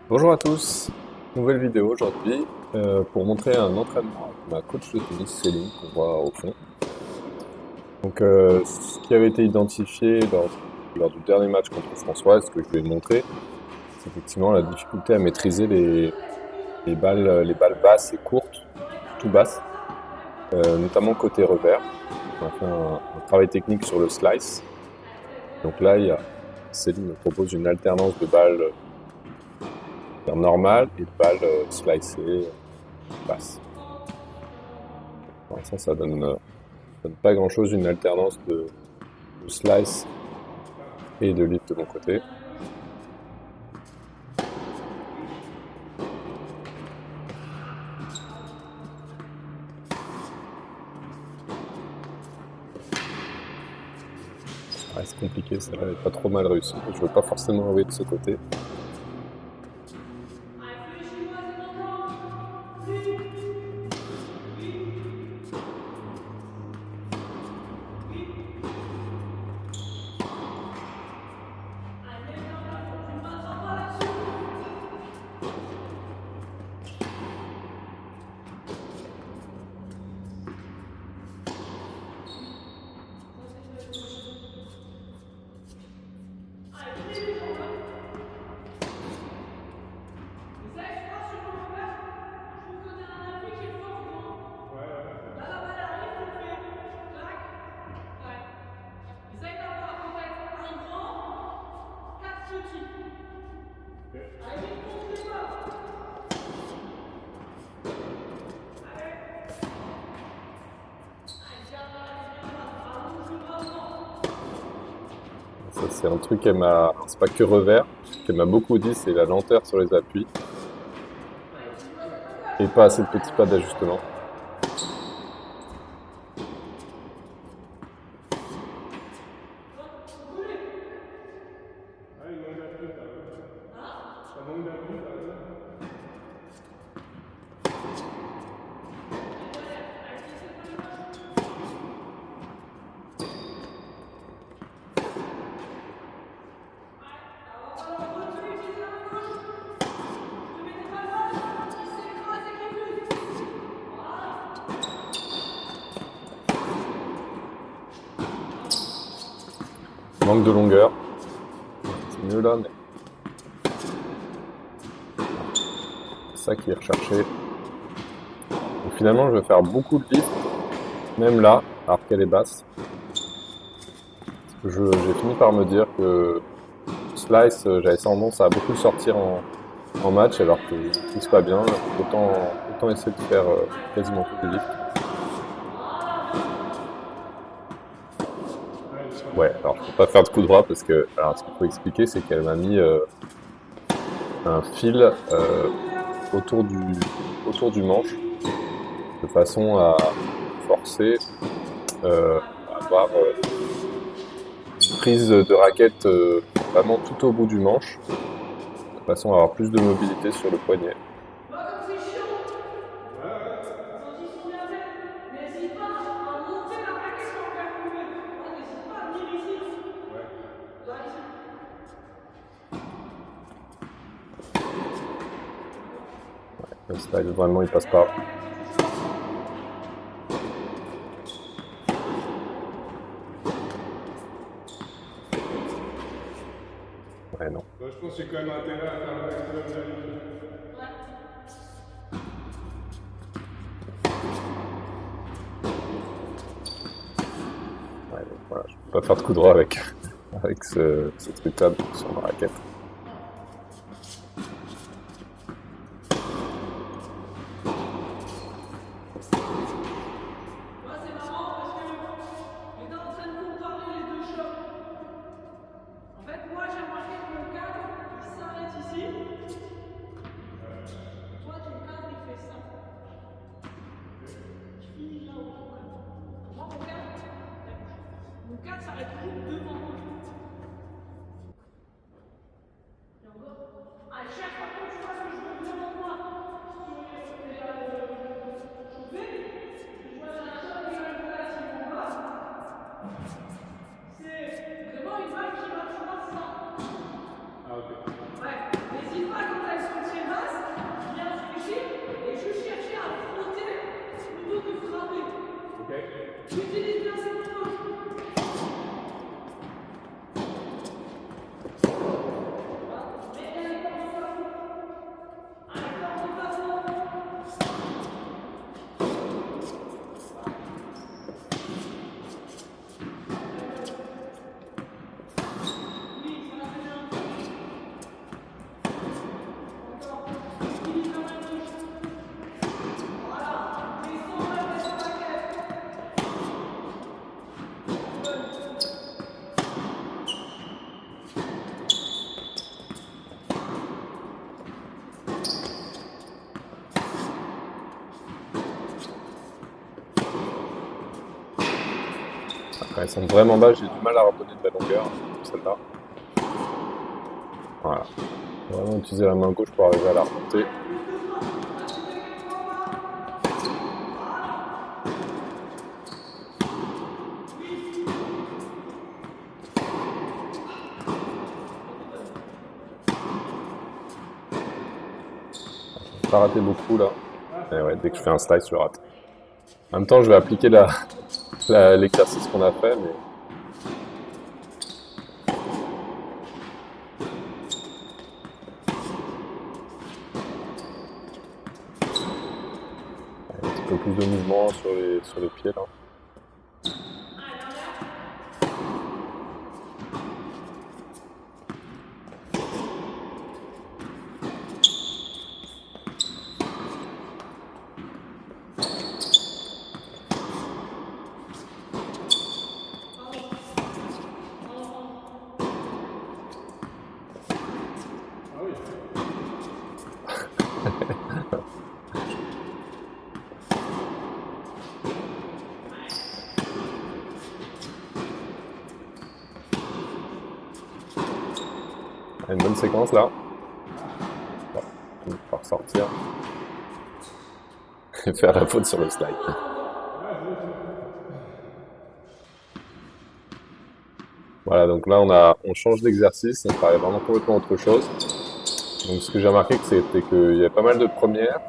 Bonjour à tous, nouvelle vidéo aujourd'hui pour montrer un entraînement avec ma coach de tennis Céline qu'on voit au fond. Donc ce qui avait été identifié lors du dernier match contre François, ce que je lui ai montré, c'est effectivement la difficulté à maîtriser les balles basses et courtes, surtout basses, notamment côté revers. On a fait un travail technique sur le slice. Donc là, Céline me propose une alternance de balles normales et de balles slicées basses. Pour l'instant, ça donne pas grand-chose, une alternance de slice et de lift de mon côté. Ça reste compliqué, celle-là est pas trop mal réussie. Je veux pas forcément envoyer de ce côté. Ça, c'est un truc c'est pas que revers, qu'elle m'a beaucoup dit, c'est la lenteur sur les appuis et pas assez de petits pas d'ajustement. Manque de longueur. C'est mieux là, mais c'est ça qui est recherché. Donc finalement, je vais faire beaucoup de lift, même là, alors qu'elle est basse. J'ai fini par me dire que slice, j'avais tendance à beaucoup le sortir en match, alors que je ne maîtrise pas bien. Autant essayer de faire quasiment que du lift. Ouais, alors je peux pas faire de coup droit parce que, alors ce qu'il faut expliquer, c'est qu'elle m'a mis un fil autour du manche, de façon à forcer à avoir une prise de raquette vraiment tout au bout du manche, de façon à avoir plus de mobilité sur le poignet. Tu vois comme c'est chiant? Quand ils sont bien faits, n'hésite pas à monter la raquette pour faire couler. Tu vois, n'hésite pas à venir ici. Là, ici. Le style, vraiment, il passe pas. La qualité du jeu. Ouais, non. Je pense que j'ai quand même intérêt à faire le maximum d'habitude. Ouais. Ouais, donc voilà, je peux pas faire de coup droit avec, avec ce truc-là sur ma raquette. Tu vois, c'est marrant parce que j'étais en train de comparer les deux chocs. En fait, moi, j'ai remarqué que mon cadre, il s'arrête ici. Toi, ton cadre, il fait ça. Je finis là où ton cadre. Moi, mon cadre s'arrête toujours devant moi. Et encore. À chaque fois que tu vois ce que je veux devant moi, chauffer, je vois un seul qui va être là, s'il m'en va. C'est vraiment une balle qui va, tu vois, ça. Ah, ok. Ouais, n'hésite pas quand t'as Quand elles sont vraiment bas, j'ai du mal à leur donner de la longueur, comme celle-là. Voilà. Vraiment utiliser la main gauche pour arriver à la remonter. Pas rater beaucoup là. Et ouais, dès que je fais un slice, je le rate. En même temps, je vais appliquer l'exercice qu'on a fait, mais un petit peu plus de mouvement sur les pieds là. Ah oui. Une bonne séquence là. Bon, on va ressortir. Et faire la faute sur le slide. Voilà, donc là on change d'exercice, on travaille vraiment complètement autre chose. Donc ce que j'ai remarqué, c'était qu'il y avait pas mal de premières,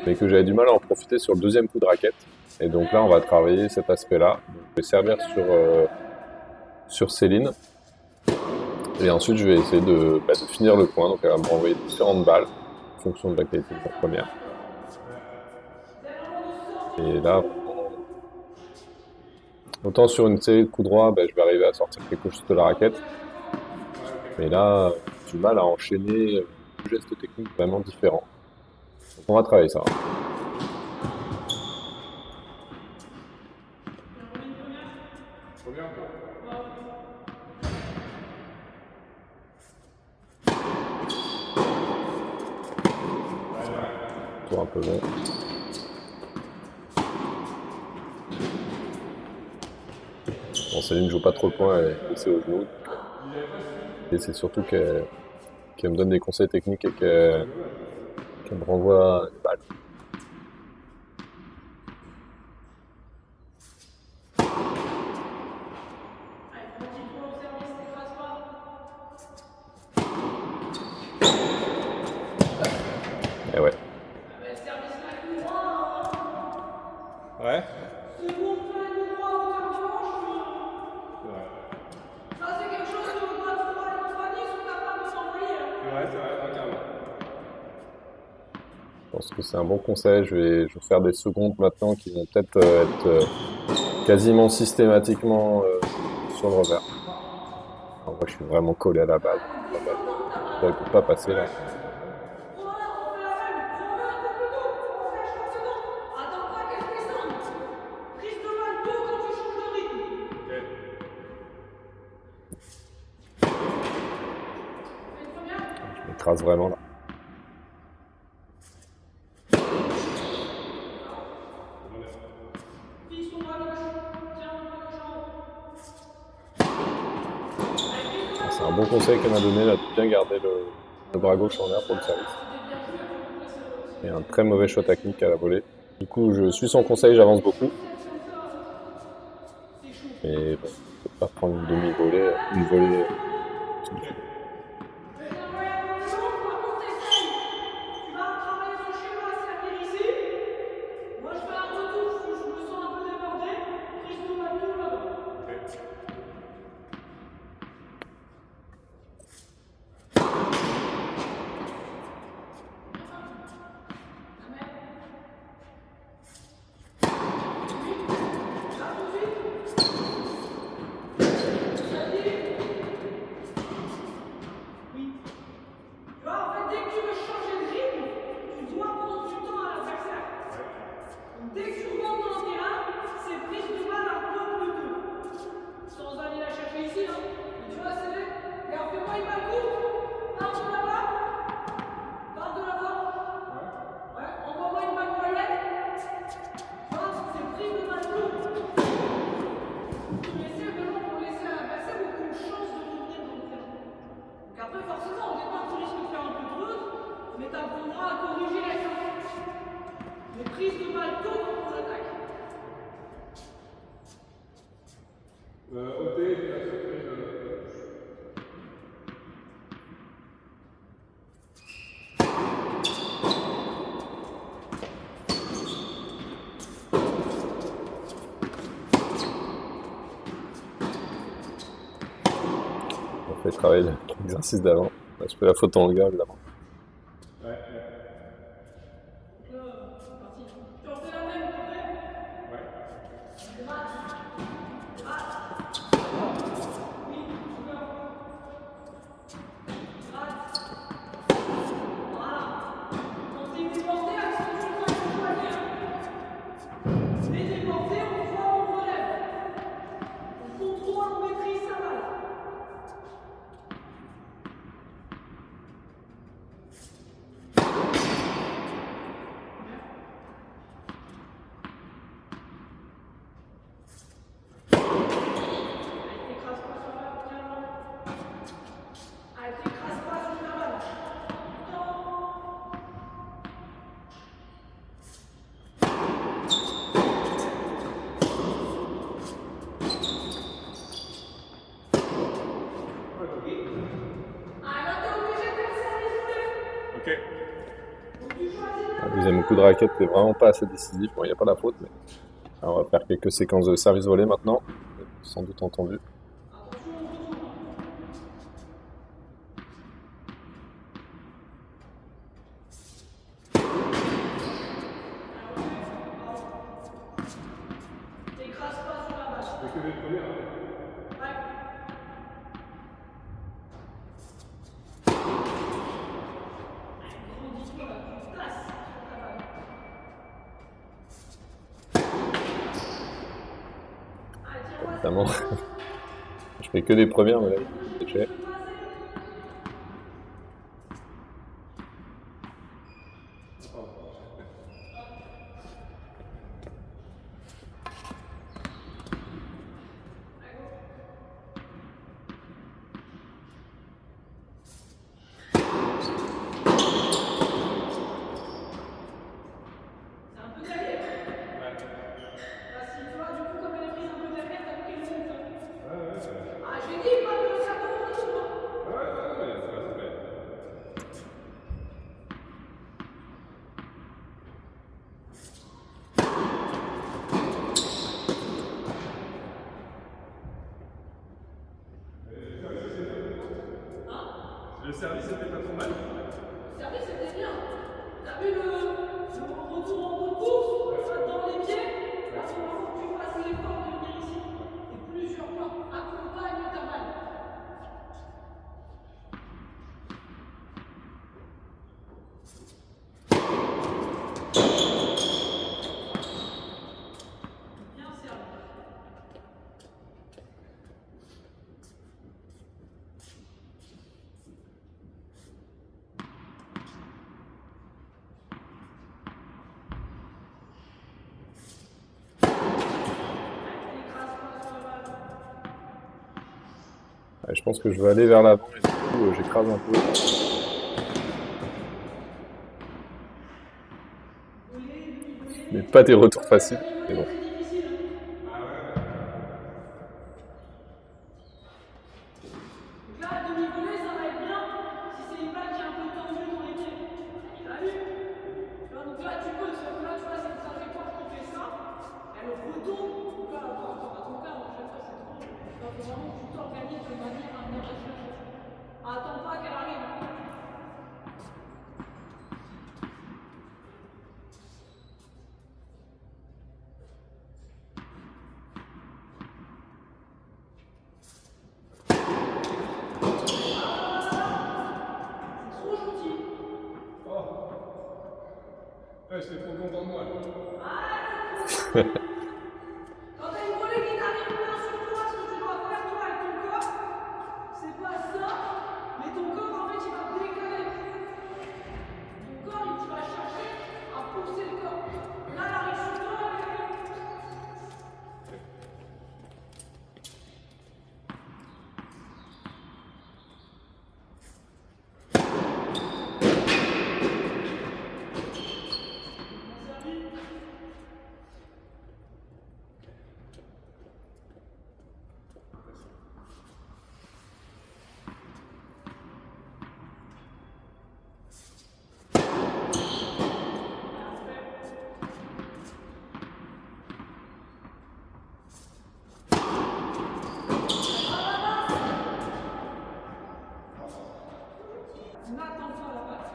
mais que j'avais du mal à en profiter sur le deuxième coup de raquette. Et donc là, on va travailler cet aspect-là. Donc, je vais servir sur Céline. Et ensuite, je vais essayer de finir le point. Donc elle va me renvoyer différentes balles en fonction de la qualité de la première. Et là, vraiment, autant sur une série de coups droits, je vais arriver à sortir quelque chose de la raquette. Mais là, j'ai du mal à enchaîner deux gestes techniques vraiment différents. Donc on va travailler ça. Première fois. Tour un peu long. Bon, Céline ne joue pas trop le point, elle est blessée au genou. Et c'est surtout qu'elle me donne des conseils techniques et qu'elle me renvoie les balles. Et ouais. Ouais. C'est bon, plein de droit à hauteur de manche. C'est vrai. Ça, c'est quelque chose que notre Flora et Fanny sont capables de s'envoyer. C'est vrai, carrément. Je pense que c'est un bon conseil. Je vais faire des secondes maintenant qui vont peut-être être quasiment systématiquement sur le revers. Alors, moi, je suis vraiment collé à la balle. Elle ne peut pas passer là. Voilà, on fait la même. Prends-le un peu plus tôt. On fait 3 secondes. Attends pas qu'elle descende. Prise de balle tôt quand tu changes de rythme. Ok. Fais une première. Je m'écrase vraiment là. Fixe ton bras gauche. Tiens ton bras gauche en haut. C'est un bon conseil qu'elle m'a donné là, de bien garder le bras gauche en l'air pour le service. Et un très mauvais choix technique à la volée. Du coup, je suis son conseil, j'avance beaucoup. Mais bon, je peux pas prendre une demi-volée, une volée. C'est difficile. Fais un voyage dans le long, par contre t'essayes. Tu vas travailler ton schéma à servir ici. Moi je fais un retour, je me sens un peu débordé. Prise de balle tout là-bas. Ouais, forcément, au départ, tu risques de faire un peu de creuse, mais t'apprendras à corriger la chose. Les prises de balles tôt quand on attaque. OT, c'est la surprise. On fait travailler l'exercice d'avant. Je fais la faute en longueur, évidemment. Ouais, Donc là, c'est parti. Tu en fais la même, tu fais ouais. Gratte. Gratte. Oui, encore. Gratte. Voilà. Quand t'es déporté, accentue le point de poignet. Les déportés, on voit, on relève. On contrôle, on maîtrise sa balle. Allez, t'écrases pas sur la balle, tiens là. Allez, t'écrases pas sur la balle. Non. Ah, là, t'es obligé de faire service volé. Ok. Donc tu choisis Le la deuxième coup de raquette n'est vraiment pas assez décisif. Bon, il n'y a pas la faute, mais alors, on va faire quelques séquences de service volé maintenant. Sans doute entendu. Attention au retour. T'écrases pas sur la balle. C'est que des premières. Ouais. Grandis-toi là, tu tasses sur ta balle. Allez, tiens-moi cette Évidemment, balle. je fais que des premières, mais là, Je c'est peux fait. passer. Allez, go. C'est un peu derrière. Là, si tu vois, du coup, comme elle est prise un peu derrière, t'as vu qu'elle monte. Ah, j'ai dit pas de faire de retour. Le service était pas trop mal. Le service, c'était bien. T'as vu le retour en bout de course dans les pieds. Là, il faut que tu fasses l'effort de venir ici. Et plusieurs fois, accompagne ta balle. Bien servi. T'écrases pas sur la balle. Ouais, je pense que je vais aller vers l'avant et du coup, j'écrase un peu. Voler. Mais pas des retours faciles. Mais Demi-volée, bon. très difficile. Donc là, à demi-volée, ça va être bien si c'est une balle qui est un peu tendue dans les pieds. Il a vu. Tu vois, donc là, tu peux, sauf que là, tu vois, c'est une trajectoire qui fait ça. Elle retourne. Donc là, à ton cas, à chaque fois, c'est trop. Il faut vraiment que tu t'organises de manière à venir la chercher. Attends pas qu'elle arrive. C'est trop gentil. Ouais, j'étais trop content de moi. Ah, c'est trop gentil. Quand t'as une volée qui t'arrive plein sur toi, ce que tu dois faire toi avec ton corps, c'est pas ça, mais ton corps en fait il va décaler. Ton corps tu vas chercher à pousser le corps. Là, elle arrive sur toi, elle est... Maintenant, attends-toi la balle.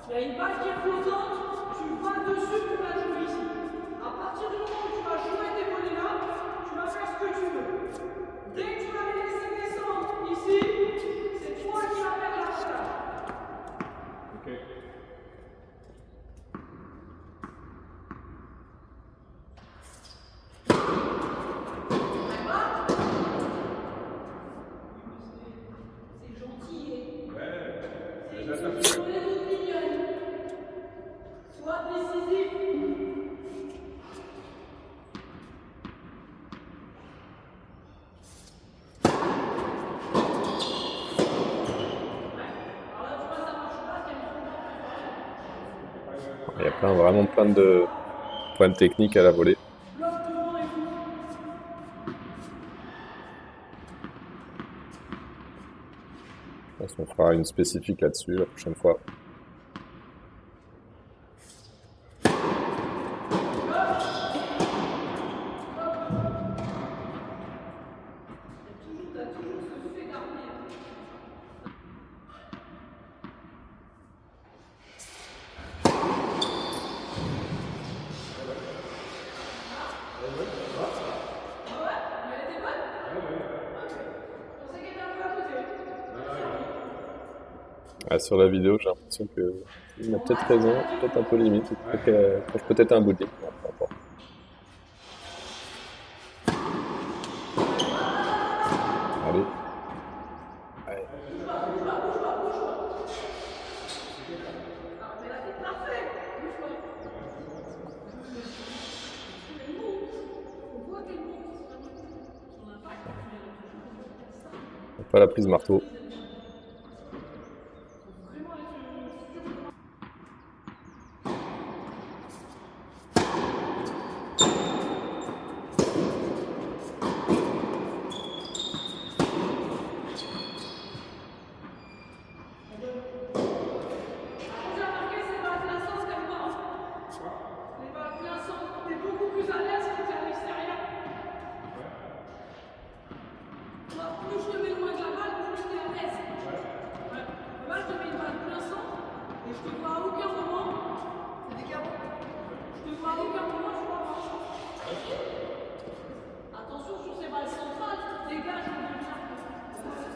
Il y a une balle qui est flottante, tu vas dessus pour la jouer ici. À partir du moment où tu vas jouer tes volets là, tu vas faire ce que tu veux. Dès que tu vas les laisser descendre ici, c'est toi qui vas faire la balle. Ok. C'est gentil. Ouais. C'est Déjà, une ça fait. journée toute mignonne. Sois décisif. Il y a vraiment plein de problèmes techniques à la volée. Bloc devant et tout. Je pense qu'on fera une spécifique là-dessus la prochaine fois. T'as toujours ce fait garder. Elle était bonne? Ok. Je pensais qu'elle était un peu à côté. Ah, sur la vidéo, j'ai l'impression que il a peut-être raison, peut-être un peu limite, peut-être qu'elle coche peut-être un bout de ligne. Bon, peu importe. Allez. Allez. Ah, mais là, t'es parfait. Bouge pas. Elle monte. On voit qu'elle monte. Son impact. Pas la prise marteau. Vraiment être sûr. J'ai remarqué ces balles plein centre comme moi. Les balles plein centre, t'es beaucoup plus à l'aise quand t'es à l'extérieur. Moi, plus je te mets loin de la balle, plus t'es à l'aise. Ouais. Là, je te mets une balle plein centre et je te vois à aucun moment. C'est des carreaux. Je te vois à aucun moment, je vois pas. Attention sur ces balles centrales, dégage le bien. À gauche.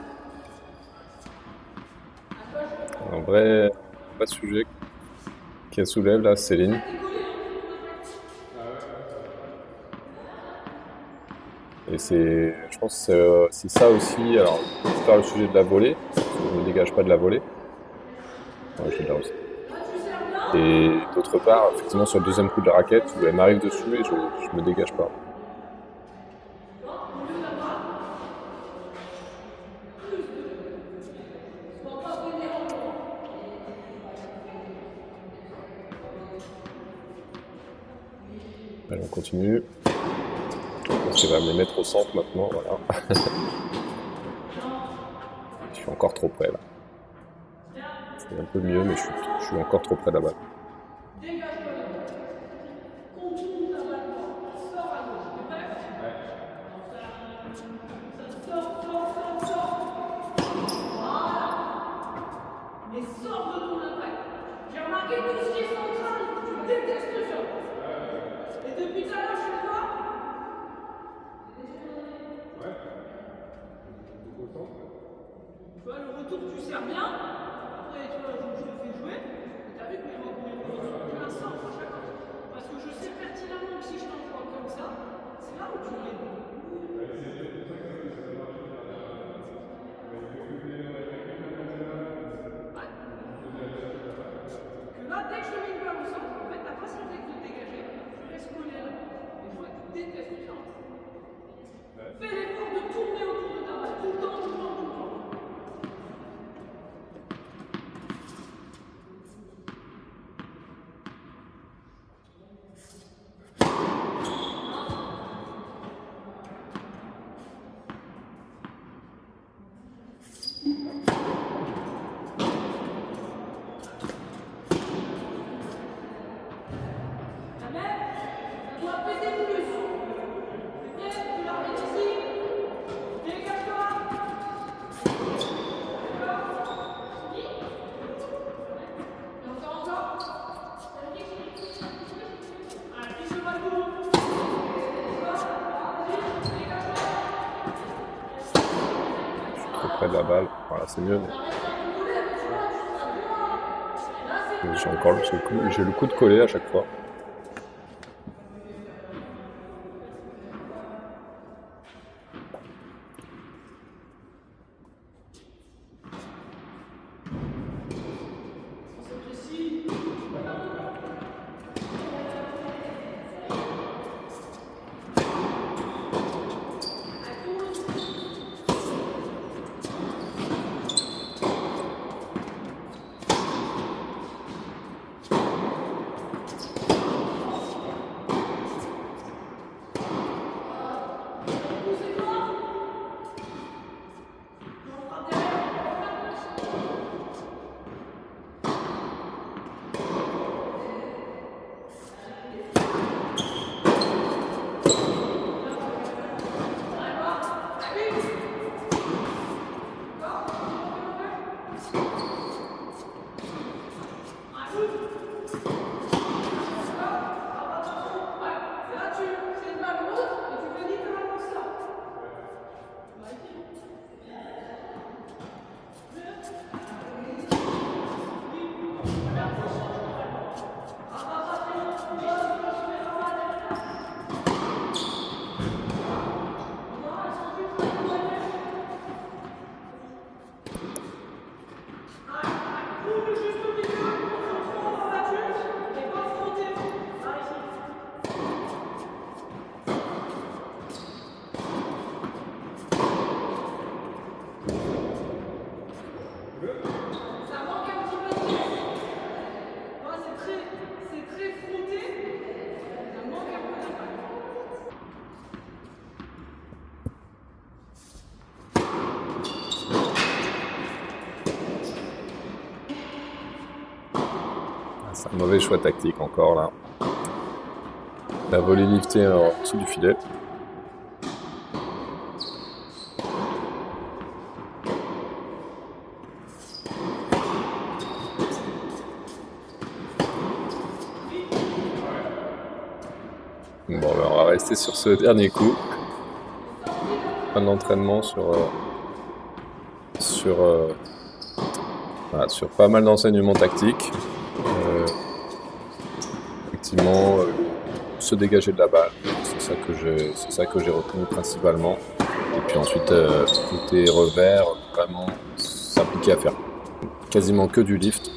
Un vrai sujet qu'elle soulève là, Céline. Et je pense que c'est ça aussi. Alors, faire le sujet de la volée, parce que je ne me dégage pas de la volée. Ouais, je l'ai là aussi. Et d'autre part, effectivement, sur le deuxième coup de la raquette, où elle m'arrive dessus et je me dégage pas. Allez, on continue. Je pense qu'elle va me les mettre au centre maintenant, voilà. Je suis encore trop près là. C'est un peu mieux, mais je suis encore trop près de la balle. Dégage-toi la balle. Contourne ta balle droite. Sors à gauche. T'es prêt? Ça sort. Voilà. Mais sors de ton impact. J'ai remarqué tout ce qui est central. Tu détestes ça. Et depuis tout à l'heure, je fais quoi? Tu vois, le retour, tu sers bien. Après, tu vois, je le fais jouer. T'as vu que mes retours plein centre à chaque fois. Parce que je sais pertinemment que si je t'envoie comme ça, c'est là où tu es bon. Que là, dès que je te mets une balle au centre, en fait, t'as facilité de te dégager. la balle. Voilà, c'est mieux. Mais j'ai encore j'ai le coup de collet à chaque fois. C'est un mauvais choix tactique encore là. La volée liftée en dessous du filet. Bon, ben, on va rester sur ce dernier coup. Un entraînement voilà, sur pas mal d'enseignements tactiques. Effectivement, se dégager de la balle, c'est ça que j'ai retenu principalement. Et puis ensuite, côté revers, vraiment s'appliquer à faire quasiment que du lift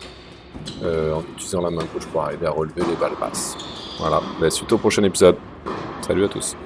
en utilisant la main gauche pour arriver à relever les balles basses. Voilà, suite au prochain épisode. Salut à tous.